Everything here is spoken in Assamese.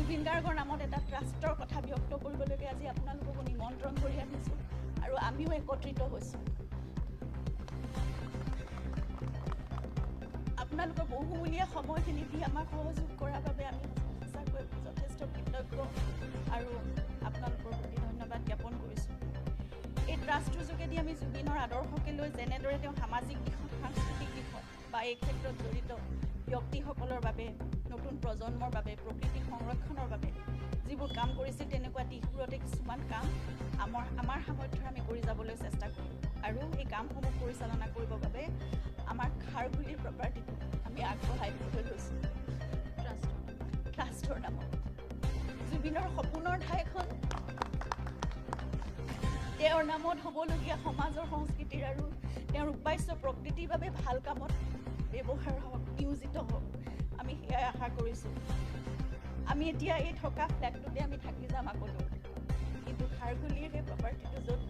জুবিন গাৰ্গৰ নামত এটা ট্ৰাষ্টৰ কথা ব্যক্ত কৰিবলৈকে আজি আপোনালোকক নিমন্ত্ৰণ কৰি আনিছোঁ আৰু আমিও একত্ৰিত হৈছোঁ। আপোনালোকৰ বহুমূলীয়া সময়খিনি দি আমাক সহযোগ কৰাৰ বাবে আমি সঁচাকৈ যথেষ্ট কৃতজ্ঞ আৰু আপোনালোকৰ প্ৰতি ধন্যবাদ জ্ঞাপন কৰিছোঁ। এই ট্ৰাষ্টটোৰ যোগেদি আমি জুবিনৰ আদৰ্শকে লৈ যেনেদৰে তেওঁ সামাজিক দিশত সাংস্কৃতিক দিশত বা এই ক্ষেত্ৰত জড়িত ব্যক্তিসকলৰ বাবে নতুন প্ৰজন্মৰ বাবে প্ৰকৃতি সংৰক্ষণৰ বাবে যিবোৰ কাম কৰিছিল তেনেকুৱা দিশবোৰতে কিছুমান কাম আমাৰ সামৰ্থ্যৰে আমি কৰি যাবলৈ চেষ্টা কৰিম আৰু এই কামসমূহ পৰিচালনা কৰিবৰ বাবে আমাৰ খাৰঘুলিৰ প্ৰপাৰ্টিটো আমি আগবঢ়াই দিবলৈ লৈছোঁ ট্ৰাষ্টৰ নামত। জুবিনৰ সপোনৰ ঠাইখন তেওঁৰ নামত হ'বলগীয়া সমাজৰ সংস্কৃতিৰ আৰু তেওঁৰ উপাস্য প্ৰকৃতিৰ বাবে ভাল কামত ব্যৱহাৰ হওক, নিয়োজিত হওক, আমি সেয়াই আশা কৰিছোঁ। আমি এতিয়া এই থকা ফ্লেটটোতে আমি থাকি যাম আগলৈ, কিন্তু খাৰঘুলিৰ সেই প্ৰপাৰ্টিটো য'ত